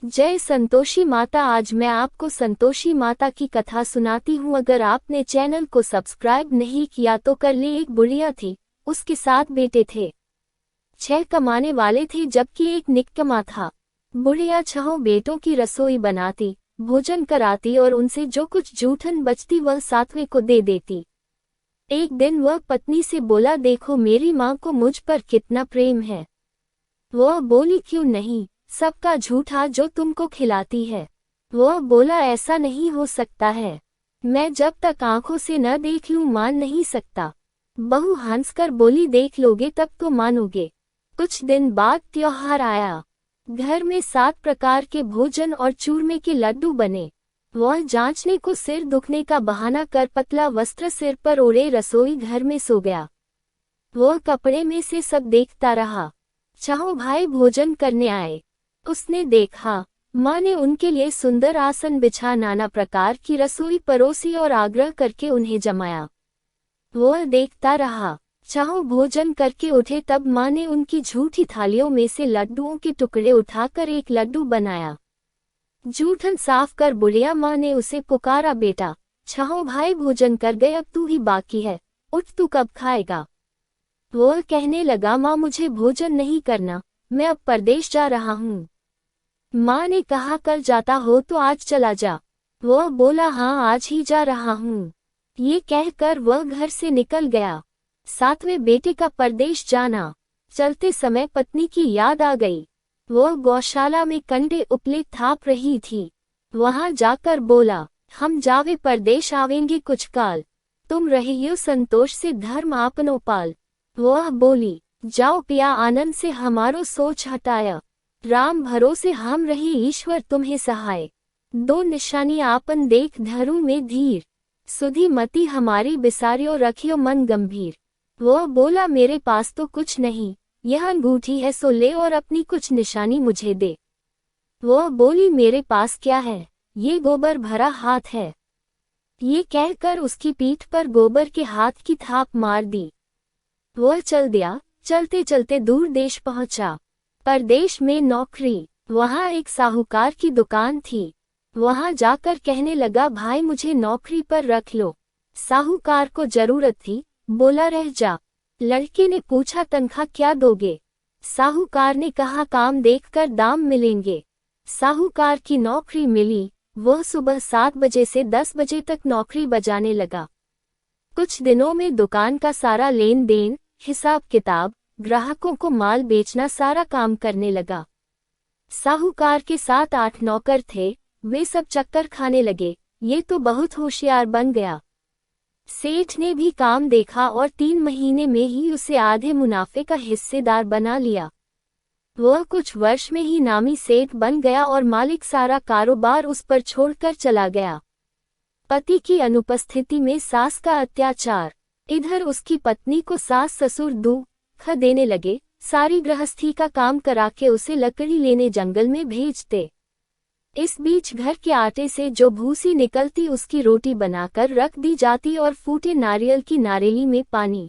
जय संतोषी माता। आज मैं आपको संतोषी माता की कथा सुनाती हूँ। अगर आपने चैनल को सब्सक्राइब नहीं किया तो कर ले। एक बुढ़िया थी, उसके 7 बेटे थे। 6 कमाने वाले थे जबकि एक निकम्मा था। बुढ़िया 6 बेटों की रसोई बनाती, भोजन कराती और उनसे जो कुछ जूठन बचती वह 7वें को दे देती। एक दिन वह पत्नी से बोला, देखो मेरी माँ को मुझ पर कितना प्रेम है। वह बोली, क्यों नहीं, सबका झूठा जो तुमको खिलाती है। वह बोला, ऐसा नहीं हो सकता है, मैं जब तक आंखों से न देख लूं मान नहीं सकता। बहू हंसकर बोली, देख लोगे तब तो मानोगे। कुछ दिन बाद त्योहार आया। घर में 7 प्रकार के भोजन और चूरमे के लड्डू बने। वह जांचने को सिर दुखने का बहाना कर पतला वस्त्र सिर पर ओढ़े रसोई घर में सो गया। वह कपड़े में से सब देखता रहा। 6 भाई भोजन करने आए। उसने देखा, माँ ने उनके लिए सुंदर आसन बिछा नाना प्रकार की रसोई परोसी और आग्रह करके उन्हें जमाया। वह देखता रहा। 6 भोजन करके उठे तब माँ ने उनकी झूठी थालियों में से लड्डुओं के टुकड़े उठाकर एक लड्डू बनाया। जूठन साफ कर बुढ़िया माँ ने उसे पुकारा, बेटा 6 भाई भोजन कर गए, अब तू ही बाकी है, उठ तू कब खाएगा। वह कहने लगा, माँ मुझे भोजन नहीं करना, मैं अब परदेश जा रहा हूँ। माँ ने कहा, कल जाता हो तो आज चला जा। वह बोला, हाँ आज ही जा रहा हूँ। ये कहकर वह घर से निकल गया। 7वें बेटे का परदेश जाना। चलते समय पत्नी की याद आ गई। वह गौशाला में कंडे उपले थाप रही थी। वहां जाकर बोला, हम जावे परदेश आवेंगे कुछ काल, तुम रहियो संतोष से धर्म आपनो पाल। वह बोली, जाओ पिया आनंद से हमारो सोच हटाया, राम भरोसे हम रहे ईश्वर तुम्हें सहाय। 2 निशानी आपन देख धरू में धीर, सुधी मति हमारी बिसारियो रखियो मन गंभीर। वह बोला, मेरे पास तो कुछ नहीं, यह अंगूठी है सो ले और अपनी कुछ निशानी मुझे दे। वह बोली, मेरे पास क्या है, ये गोबर भरा हाथ है। ये कहकर उसकी पीठ पर गोबर के हाथ की थाप मार दी। वह चल दिया। चलते चलते दूर देश पहुंचा। परदेश में नौकरी। वहां एक साहूकार की दुकान थी। वहां जाकर कहने लगा, भाई मुझे नौकरी पर रख लो। साहूकार को जरूरत थी, बोला रह जा। लड़के ने पूछा, तनख्वाह क्या दोगे। साहूकार ने कहा, काम देखकर दाम मिलेंगे। साहूकार की नौकरी मिली। वह सुबह 7 बजे से 10 बजे तक नौकरी बजाने लगा। कुछ दिनों में दुकान का सारा लेन देन, हिसाब किताब, ग्राहकों को माल बेचना सारा काम करने लगा। साहूकार के 7-8 नौकर थे, वे सब चक्कर खाने लगे, ये तो बहुत होशियार बन गया। सेठ ने भी काम देखा और 3 महीने में ही उसे आधे मुनाफे का हिस्सेदार बना लिया। वह कुछ वर्ष में ही नामी सेठ बन गया और मालिक सारा कारोबार उस पर छोड़कर चला गया। पति की अनुपस्थिति में सास का अत्याचार। इधर उसकी पत्नी को सास ससुर दुख देने लगे, सारी गृहस्थी का काम करा के उसे लकड़ी लेने जंगल में भेजते। इस बीच घर के आटे से जो भूसी निकलती उसकी रोटी बनाकर रख दी जाती और फूटे नारियल की नारेली में पानी।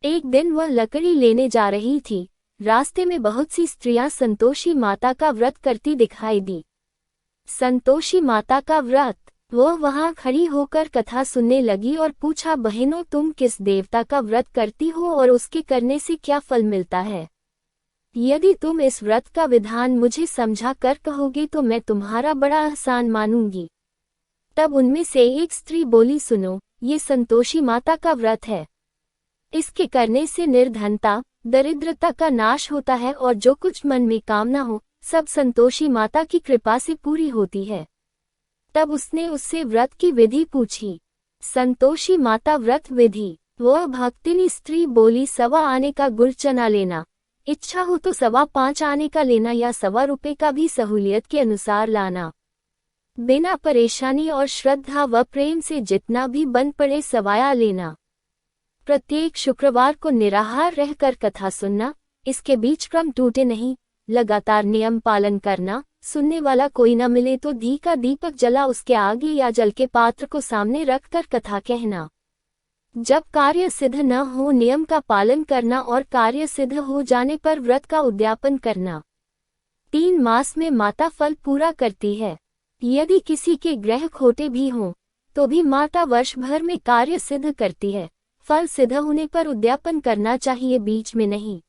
एक दिन वह लकड़ी लेने जा रही थी। रास्ते में बहुत सी स्त्रियां संतोषी माता का व्रत करती दिखाई दी। संतोषी माता का व्रत। वह वहां खड़ी होकर कथा सुनने लगी और पूछा, बहनों तुम किस देवता का व्रत करती हो और उसके करने से क्या फल मिलता है। यदि तुम इस व्रत का विधान मुझे समझा कर कहोगे तो मैं तुम्हारा बड़ा एहसान मानूंगी। तब उनमें से एक स्त्री बोली, सुनो, ये संतोषी माता का व्रत है। इसके करने से निर्धनता, दरिद्रता का नाश होता है और जो कुछ मन में कामना हो सब संतोषी माता की कृपा से पूरी होती है। तब उसने उससे व्रत की विधि पूछी। संतोषी माता व्रत विधि। वह भक्तिनी स्त्री बोली, 1.25 आने का गुड़ चना लेना, इच्छा हो तो 5.25 आने का लेना या 1.25 रुपए का भी सहूलियत के अनुसार लाना। बिना परेशानी और श्रद्धा व प्रेम से जितना भी बन पड़े सवाया लेना। प्रत्येक शुक्रवार को निराहार रहकर कथा सुनना, इसके बीच क्रम टूटे नहीं, लगातार नियम पालन करना। सुनने वाला कोई न मिले तो घी का दीपक जला उसके आगे या जल के पात्र को सामने रखकर कथा कहना। जब कार्य सिद्ध न हो नियम का पालन करना और कार्य सिद्ध हो जाने पर व्रत का उद्यापन करना। 3 मास में माता फल पूरा करती है। यदि किसी के ग्रह खोटे भी हों तो भी माता वर्ष भर में कार्य सिद्ध करती है। फल सिद्ध होने पर उद्यापन करना चाहिए, बीच में नहीं।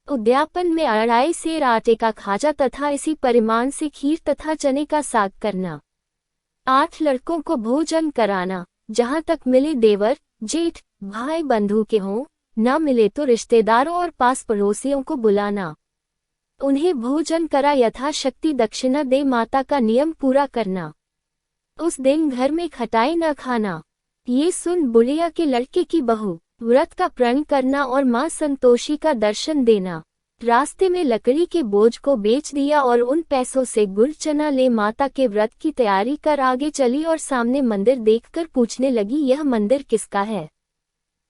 उद्यापन में 2.5 सेर आटे का खाजा तथा इसी परिमाण से खीर तथा चने का साग करना। 8 लड़कों को भोजन कराना। जहाँ तक मिले देवर जेठ भाई बंधु के हों, न मिले तो रिश्तेदारों और पास पड़ोसियों को बुलाना। उन्हें भोजन करा यथाशक्ति दक्षिणा दे माता का नियम पूरा करना। उस दिन घर में खटाई न खाना। ये सुन बुढ़िया के लड़के की बहू व्रत का प्रण करना और माँ संतोषी का दर्शन देना। रास्ते में लकड़ी के बोझ को बेच दिया और उन पैसों से गुड़ चना ले माता के व्रत की तैयारी कर आगे चली और सामने मंदिर देखकर पूछने लगी, यह मंदिर किसका है?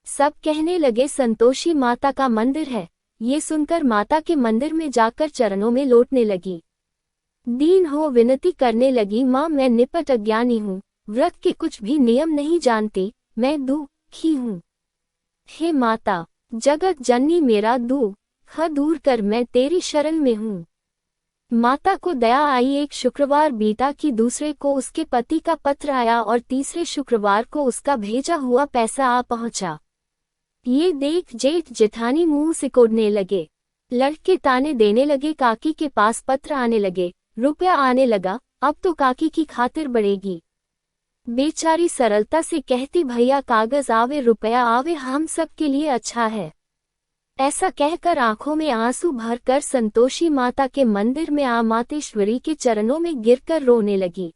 सब कहने लगे, संतोषी माता का मंदिर है। ये सुनकर माता के मंदिर में जाकर चरणों में लौटने लगी। दीन हो विनती करने लगी, माँ मैं निपट अज्ञानी हूँ, व्रत के कुछ भी नियम नहीं जानती, मैं दुखी हूँ। हे माता जगत जननी मेरा दुख दूर कर, मैं तेरी शरण में हूँ। माता को दया आई। एक शुक्रवार बीता कि दूसरे को उसके पति का पत्र आया और तीसरे शुक्रवार को उसका भेजा हुआ पैसा आ पहुंचा। ये देख जेठ जेठानी मुंह सिकोड़ने लगे। लड़के ताने देने लगे, काकी के पास पत्र आने लगे, रुपया आने लगा, अब तो काकी की खातिर बढ़ेगी। बेचारी सरलता से कहती, भैया कागज आवे रुपया आवे, हम सब के लिए अच्छा है। ऐसा कहकर आंखों में आंसू भरकर संतोषी माता के मंदिर में आ मातेश्वरी के चरणों में गिरकर रोने लगी।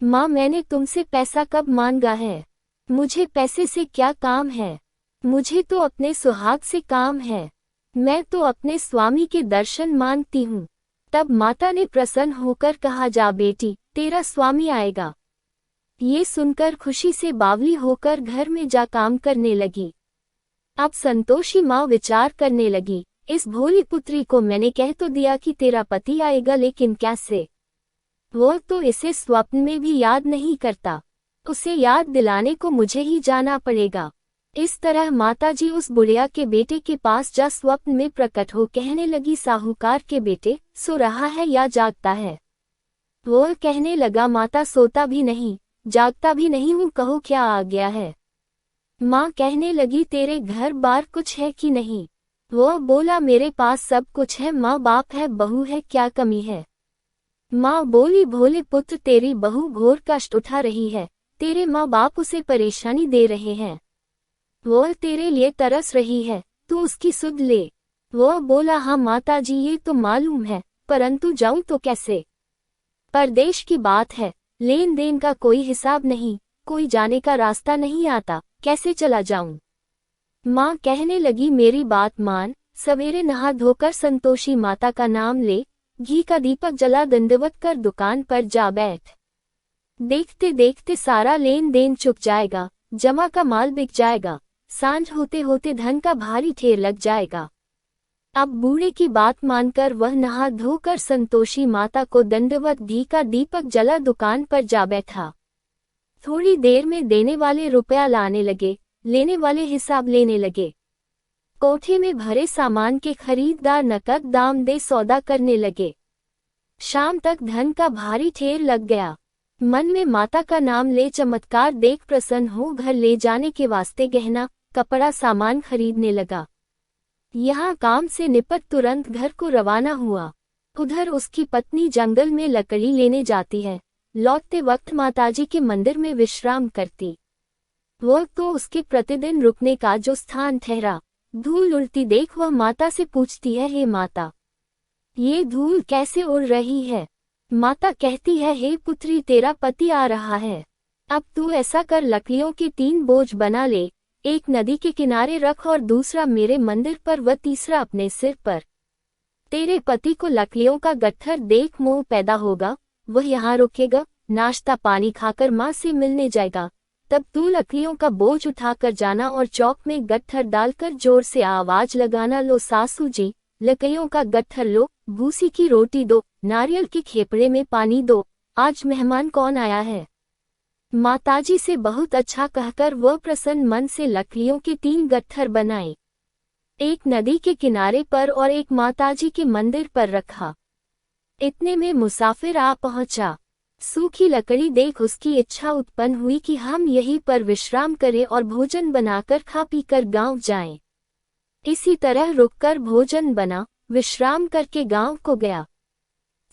माँ मैंने तुमसे पैसा कब मांगा है? मुझे पैसे से क्या काम है? मुझे तो अपने सुहाग से काम है। मैं तो अपने स्वामी के दर्शन मांगती हूँ। तब माता ने प्रसन्न होकर कहा, जा बेटी तेरा स्वामी आएगा। ये सुनकर खुशी से बावली होकर घर में जा काम करने लगी। अब संतोषी माँ विचार करने लगी, इस भोली पुत्री को मैंने कह तो दिया कि तेरा पति आएगा, लेकिन कैसे? वो तो इसे स्वप्न में भी याद नहीं करता। उसे याद दिलाने को मुझे ही जाना पड़ेगा। इस तरह माताजी उस बुढ़िया के बेटे के पास जा स्वप्न में प्रकट हो कहने लगी, साहूकार के बेटे सो रहा है या जागता है? वो कहने लगा, माता सोता भी नहीं जागता भी नहीं हूँ, कहो क्या आ गया है? माँ कहने लगी, तेरे घर बार कुछ है कि नहीं? वो बोला, मेरे पास सब कुछ है, माँ बाप है, बहू है, क्या कमी है? माँ बोली, भोले पुत्र तेरी बहू घोर कष्ट उठा रही है, तेरे माँ बाप उसे परेशानी दे रहे हैं। वो तेरे लिए तरस रही है, तू उसकी सुध ले। वो बोला, हाँ माताजी ये तो मालूम है, परंतु जाऊं तो कैसे? परदेश की बात है, लेन देन का कोई हिसाब नहीं, कोई जाने का रास्ता नहीं आता, कैसे चला जाऊं? माँ कहने लगी, मेरी बात मान, सवेरे नहा धोकर संतोषी माता का नाम ले, घी का दीपक जला दंडवत कर दुकान पर जा बैठ। देखते देखते सारा लेन देन चुक जाएगा, जमा का माल बिक जाएगा, सांझ होते होते धन का भारी ढेर लग जाएगा। अब बूढ़े की बात मानकर वह नहा धोकर संतोषी माता को दंडवत घी का दीपक जला दुकान पर जा बैठा। थोड़ी देर में देने वाले रुपया लाने लगे, लेने वाले हिसाब लेने लगे। कोठे में भरे सामान के खरीददार नकद दाम दे सौदा करने लगे। शाम तक धन का भारी ढेर लग गया। मन में माता का नाम ले चमत्कार देख प्रसन्न हो घर ले जाने के वास्ते गहना कपड़ा सामान खरीदने लगा। यहाँ काम से निपट तुरंत घर को रवाना हुआ। उधर उसकी पत्नी जंगल में लकड़ी लेने जाती है, लौटते वक्त माताजी के मंदिर में विश्राम करती। वो तो उसके प्रतिदिन रुकने का जो स्थान ठहरा। धूल उड़ती देख वह माता से पूछती है, हे माता ये धूल कैसे उड़ रही है? माता कहती है, हे पुत्री तेरा पति आ रहा है, अब तू ऐसा कर लकड़ियों के 3 बोझ बना ले, एक नदी के किनारे रख और दूसरा मेरे मंदिर पर व तीसरा अपने सिर पर। तेरे पति को लकड़ियों का गट्ठर देख मोह पैदा होगा, वह यहाँ रुकेगा, नाश्ता पानी खाकर माँ से मिलने जाएगा। तब तू लकड़ियों का बोझ उठाकर जाना और चौक में गट्ठर डालकर जोर से आवाज लगाना, लो सासू जी लकड़ियों का गट्ठर लो, भूसी की रोटी दो, नारियल के खेपड़े में पानी दो, आज मेहमान कौन आया है? माताजी से बहुत अच्छा कहकर वह प्रसन्न मन से लकड़ियों के 3 गट्ठर बनाए, एक नदी के किनारे पर और एक माताजी के मंदिर पर रखा। इतने में मुसाफिर आ पहुंचा। सूखी लकड़ी देख उसकी इच्छा उत्पन्न हुई कि हम यहीं पर विश्राम करें और भोजन बनाकर खा पीकर गांव जाएं। इसी तरह रुककर भोजन बना, विश्राम करके गांव को गया।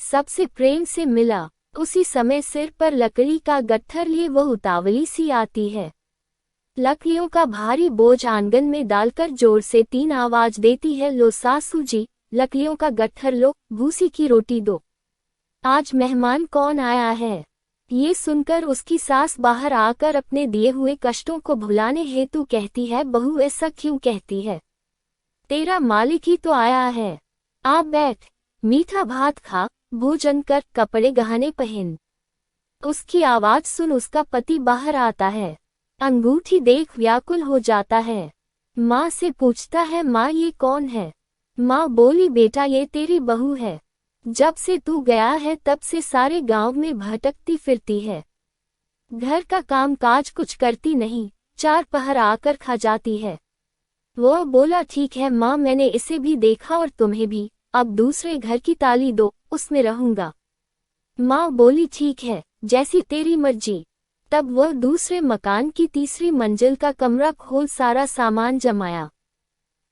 सबसे प्रेम से मिला। उसी समय सिर पर लकड़ी का गट्ठर लिए वह उतावली सी आती है। लकड़ियों का भारी बोझ आंगन में डालकर जोर से 3 आवाज देती है, लो सासू जी, लकड़ियों का गट्ठर लो, भूसी की रोटी दो। आज मेहमान कौन आया है? ये सुनकर उसकी सास बाहर आकर अपने दिए हुए कष्टों को भुलाने हेतु कहती है, बहू ऐसा क्यों कहती है? तेरा मालिक ही तो आया है। आप बैठ, मीठा भात खा, भोजन कर, कपड़े गहने पहन। उसकी आवाज सुन उसका पति बाहर आता है। अंगूठी देख व्याकुल हो जाता है। माँ से पूछता है, माँ ये कौन है? माँ बोली, बेटा ये तेरी बहू है। जब से तू गया है तब से सारे गांव में भटकती फिरती है। घर का काम काज कुछ करती नहीं, 4 पहर आकर खा जाती है। वो बोला, ठीक है माँ, मैंने इसे भी देखा और तुम्हें भी, अब दूसरे घर की ताली दो, उसमें रहूंगा। माँ बोली, ठीक है, जैसी तेरी मर्जी। तब वह दूसरे मकान की तीसरी मंजिल का कमरा खोल सारा सामान जमाया।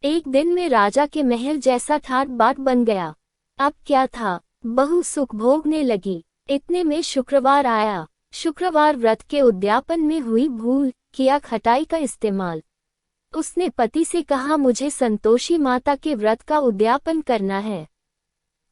एक दिन में राजा के महल जैसा ठाट बाट बन गया। अब क्या था, बहू सुख भोगने लगी। इतने में शुक्रवार आया। शुक्रवार व्रत के उद्यापन में हुई भूल, किया खटाई का इस्तेमाल। उसने पति से कहा, मुझे संतोषी माता के व्रत का उद्यापन करना है।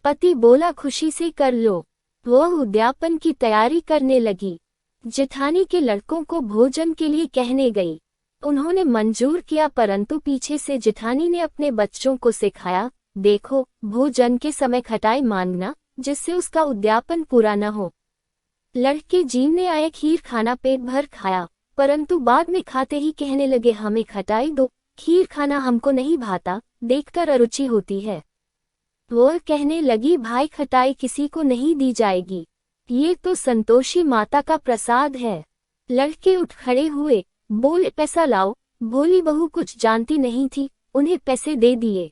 पति बोला, खुशी से कर लो। वह उद्यापन की तैयारी करने लगी। जेठानी के लड़कों को भोजन के लिए कहने गई। उन्होंने मंजूर किया, परंतु पीछे से जेठानी ने अपने बच्चों को सिखाया, देखो, भोजन के समय खटाई मांगना, जिससे उसका उद्यापन पूरा न हो। लड़के जीवने आए खीर खाना पेट भर खाया, परंतु बाद में खाते ही कहने लगे, हमें खटाई दो, खीर खाना हमको नहीं भाता, देखकर अरुचि होती है। वो कहने लगी, भाई खटाई किसी को नहीं दी जाएगी, ये तो संतोषी माता का प्रसाद है। लड़के उठ खड़े हुए, बोले, पैसा लाओ। भोली बहू कुछ जानती नहीं थी, उन्हें पैसे दे दिए।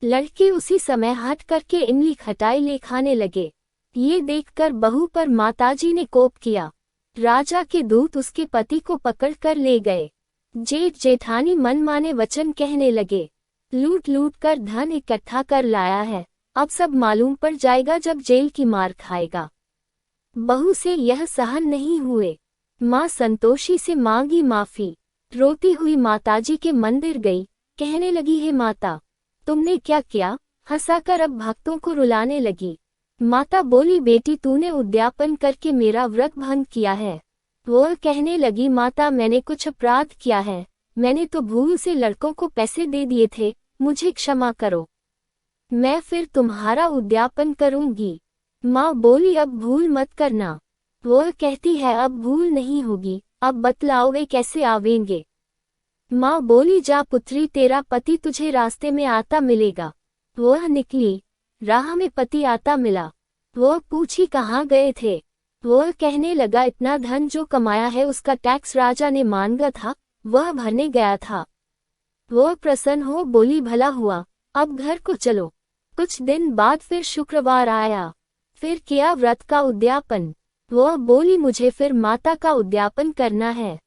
लड़के उसी समय हट करके इमली खटाई ले खाने लगे। ये देखकर बहू पर माताजी ने कोप किया। राजा के दूत उसके पति को पकड़ कर ले गए। जेठ जेठानी मनमाने वचन कहने लगे, लूट लूट कर धन इकट्ठा कर लाया है, अब सब मालूम पड़ जाएगा जब जेल की मार खाएगा। बहू से यह सहन नहीं हुए। माँ संतोषी से मांगी माफी। रोती हुई माताजी के मंदिर गई, कहने लगी, हे माता, तुमने क्या किया? हंसाकर अब भक्तों को रुलाने लगी। माता बोली, बेटी तूने उद्यापन करके मेरा व्रत भंग किया है। वो कहने लगी, माता मैंने कुछ अपराध किया है, मैंने तो भूल से लड़कों को पैसे दे दिए थे, मुझे क्षमा करो, मैं फिर तुम्हारा उद्यापन करूंगी। माँ बोली, अब भूल मत करना। वो कहती है, अब भूल नहीं होगी, अब बतलाओ वे कैसे आवेंगे। माँ बोली, जा पुत्री, तेरा पति तुझे रास्ते में आता मिलेगा। वह निकली, राह में पति आता मिला। वह पूछी, कहाँ गए थे? वह कहने लगा, इतना धन जो कमाया है उसका टैक्स राजा ने मांगा था, वह भरने गया था। वह प्रसन्न हो बोली, भला हुआ, अब घर को चलो। कुछ दिन बाद फिर शुक्रवार आया। फिर किया व्रत का उद्यापन। वह बोली, मुझे फिर माता का उद्यापन करना है।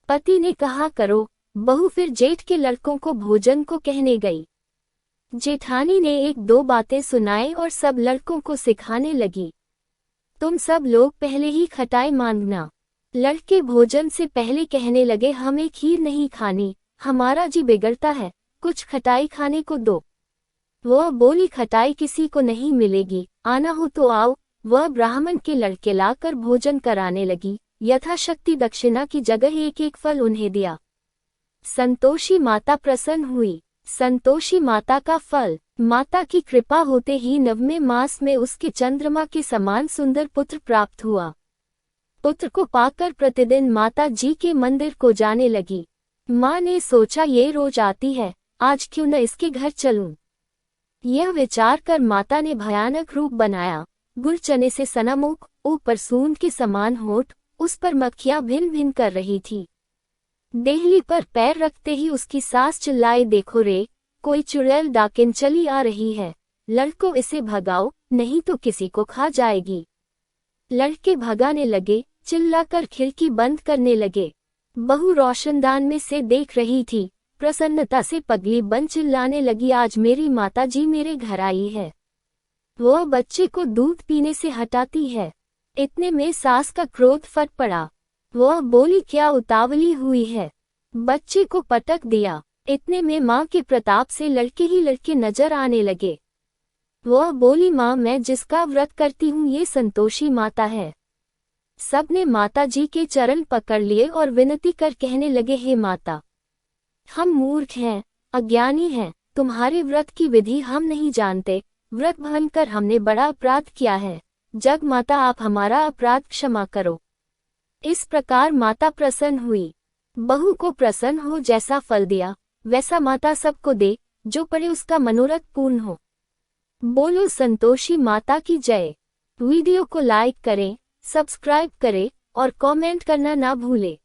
पति ने कहा, करो। बहू फिर जेठ के लड़कों को भोजन को कहने गई। जेठानी ने 1-2 बातें सुनाई और सब लड़कों को सिखाने लगी। तुम सब लोग पहले ही खटाई मांगना। लड़के भोजन से पहले कहने लगे, हमें खीर नहीं खानी, हमारा जी बिगड़ता है, कुछ खटाई खाने को दो। वह बोली, खटाई किसी को नहीं मिलेगी, आना हो तो आओ। वह ब्राह्मण के लड़के लाकर भोजन कराने लगी। यथाशक्ति दक्षिणा की जगह 1-1 फल उन्हें दिया। संतोषी माता प्रसन्न हुई। संतोषी माता का फल, माता की कृपा होते ही 9वें मास में उसके चंद्रमा के समान सुंदर पुत्र प्राप्त हुआ। पुत्र को पाकर प्रतिदिन माता जी के मंदिर को जाने लगी। माँ ने सोचा, ये रोज आती है, आज क्यों न इसके घर चलूं। यह विचार कर माता ने भयानक रूप बनाया। गुड़ चने से सना मुख, ऊपर सूंड के समान होठ, उस पर मक्खियां भिन भिन कर रही थी। देहली पर पैर रखते ही उसकी सास चिल्लाई, देखो रे, कोई चुड़ैल डाकिन चली आ रही है, लड़कों इसे भगाओ, नहीं तो किसी को खा जाएगी। लड़के भगाने लगे, चिल्लाकर खिड़की बंद करने लगे। बहू रोशनदान में से देख रही थी, प्रसन्नता से पगली बन चिल्लाने लगी, आज मेरी माताजी मेरे घर आई है। वह बच्चे को दूध पीने से हटाती है। इतने में सास का क्रोध फट पड़ा। वह बोली, क्या उतावली हुई है? बच्चे को पटक दिया। इतने में माँ के प्रताप से लड़के ही लड़के नजर आने लगे। वह बोली, माँ मैं जिसका व्रत करती हूँ ये संतोषी माता है। सबने माताजी के चरण पकड़ लिए और विनती कर कहने लगे, हे माता, हम मूर्ख हैं, अज्ञानी हैं, तुम्हारे व्रत की विधि हम नहीं जानते, व्रत भंग कर हमने बड़ा अपराध किया है, जग माता आप हमारा अपराध क्षमा करो। इस प्रकार माता प्रसन्न हुई। बहू को प्रसन्न हो जैसा फल दिया वैसा माता सबको दे, जो पड़े उसका मनोरथ पूर्ण हो। बोलो संतोषी माता की जय। वीडियो को लाइक करें, सब्सक्राइब करें और कमेंट करना ना भूलें।